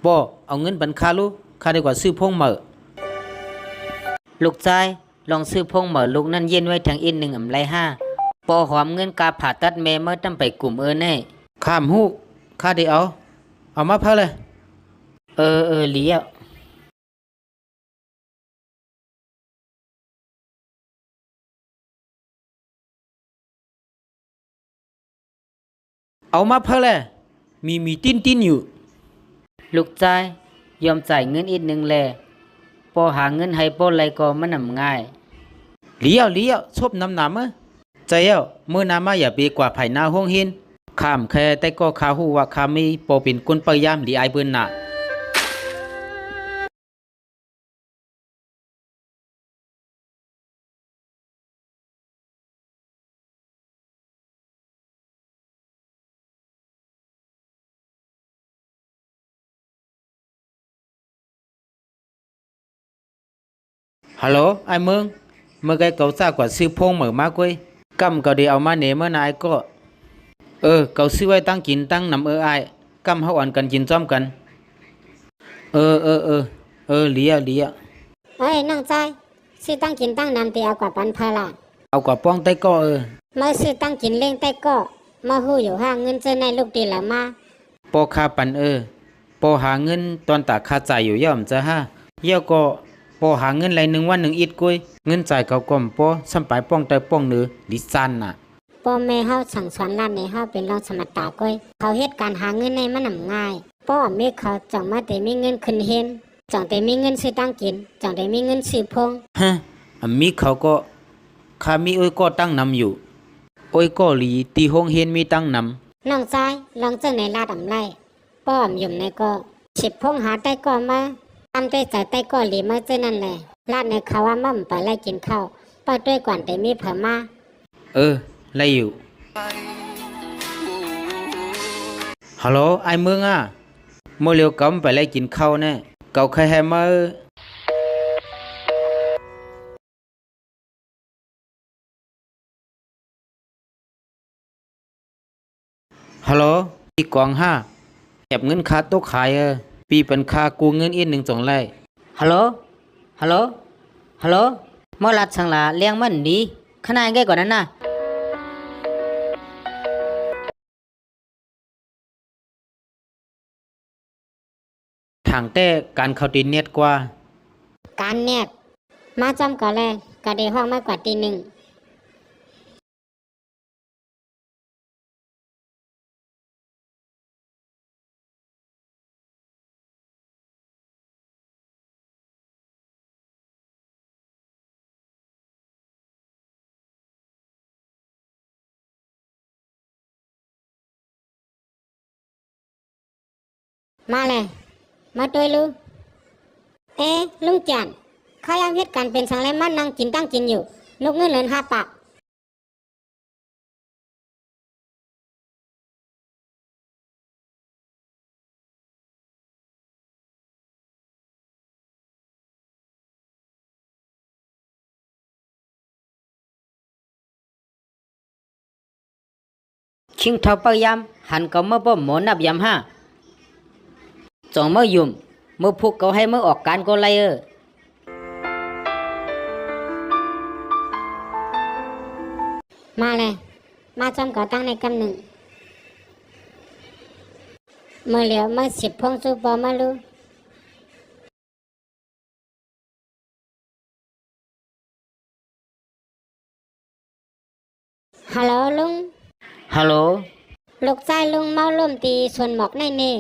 ปอเอาเงินบันค่าลูกค่าดีกว่าซื้อพงเหมอลูกชายลองซื้อพงเหมอลูกนั่นเย็นไว้ทางอินหนึ่งอำไรห้าปอหอมเงินกาผ่าตัดแม่เมื่อตั้งไปกลุ่มแน่ข้ามหูค่าได้เอามาเพิ่เลยเหลียวเอามาเพิ่เลยมีติ้นอยู่ลูกชายยอมจ่ายเงินอีกหนึ่งแลพอหาเงินให้ป้อไรก็มันนำง่ายเลี้ยวชบน้ำหนามใจเมื่อนามาอย่าไปกว่าไผ่หน้าห้องเห็นข้ามแค่แต่ก็ข้าหูว่าข้ามีปอเป็นคนพยายามหลีไอเบิ้นน่ะฮัลโหลไอ้เมืองเมื่อไงเขาทราบกว่าซื้อพงเหมือมากเว้ยกำก็ได้เอามาเหนเมื่อนายก็เขาซื้อไว้ตั้งกินตั้งนำไอกำเฮาอ่อนกันกินจ้อมกันเลี้ยเอ้ยน้องใจซื้อตั้งกินตั้งนำตีเอากว่าปันพาลาเอากว่าป้องใต้ก็เมื่อซื้อตั้งกินเล่งใต้ก็มาหู้อยู่ห้างเงินเจอในลูกดีละมาปอคาปันปอหาเงินตอนตาคาจ่ายอยู่ย่อมจะห้าเยี่ยวก็ปอหาเงินไรหนึ่งวันหนึ่งอิดกุยเงินจ่ายเขาก่อมปอสัมปายป้องใต้ป้องเนือลิซันน่ะพ่อแม่เฮาสั่งสอนร้านในเฮาเป็นรองสมตาก้อยเขาเฮ็ดการหาเงินในมันนำง่ายป้อแม่เขาจังมาแต่มีเงินขึ้นเฮ็นจังแต่มีเงินซื้อตั้งกินจังแต่มีเงินซื้อพงฮะมีเขาก็ข้ามีอ้อยก็ตั้งนำอยู่อ้อยก็หลีตีห้องเฮนมีตั้งนำน้องชายลองเจ้าในลาดอำไรป้อมยุ่มในก็ฉิบพงหาใต้ก็มาทำใต้ใจใต้ก็หลีมาเจ้านั่นแหละลาดในเขาว่ามั่มไปไล่กินข้าวป้าด้วยก่อนแต่มีเผอมาไล่อยู่ฮัลโหลไอ้เมืองเมื่อเร็วกำไปไล่กินข้าวแน่เก่าใครให้มาฮัลโหลปีกองเก็บเงินค่าโต๊ะขายปีเป็นค่ากู้เงินอีก1-2 ไร่ฮัลโหลเมื่อรัดสังลาเลี้ยงมันดีขนาดแก่กว่านั้นนะทางแต่การเข้าตีเน็ตกว่าการเน็ตมาจำก่อนแลก็ได้ห้องมากกว่าตีหนึ่งมาเลยมาด้วยลูกลุงจันเขายังเฮ็ดกันเป็นสังเลมันนั่งกินตั้งกินอยู่นกเงินเหลือน5 ปากชิงเท่าปยามหันก็เมื่อป้อมหมอนับยามจองเมื่อยุ่มเมื่อพวกเขาให้เมื่อออกการก็ไล่มาเลยมาจำก่อตั้งในกำหนึ่งเมื่อเหลียวเมื่อ10 พงสู้ปอมาลูฮัลโหลลุงฮัลโหลลูกชายลุงเมาล่มตีส่วนหมอกในนี่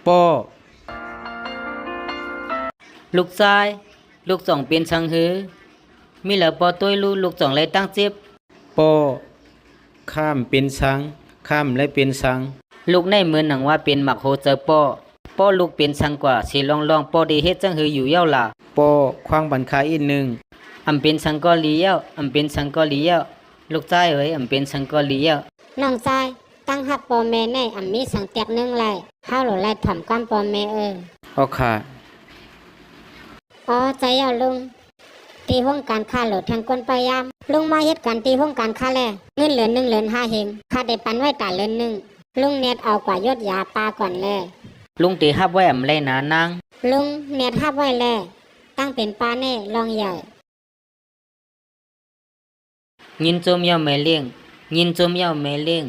ปอลูกชายลูกสองเป็นชังหือมีเหลือปอตัวลูกสองเลยตั้งเจ็บปอข้ามเป็นชังข้ามและเป็นชังลูกในเหมือนหนังว่าเป็นหมักโฮเจอปอลูกเป็นชังกว่าสิลองปอดีเฮ็ดจังหืออยู่เย้าล่ะปอควางบันคาอีกหนึ่งอำเป็นชังก็เลี้ยวลูกชายเอ้ยอำเป็นชังก็เลี้ยวน้องชายตั้งหับปอแม่ในมีสังแตกนึงไรเฮาหลไล่ถ่อมก้ามปอแม่ค่ะอ๋อใจเอาลุง ตีห้องการค้าโหลดแทงก้นพยายามลุงมาเฮ็ดการตีห้องการค้าแลเงินเหลือ1เหลือ5เฮงข้าได้ปันไว้ตาเหลือ1ลุงเน็ตเอากว่ายศยาปลาก่อนแล ลุงตีฮับไว้อำไรนานาง ลุงเน็ตทับไว้แลตั้งเป็นปลาแน่ลองใหญ่ ยินจมเยาแม่เลี้ยงยินจมเยาแม่เลี้ยง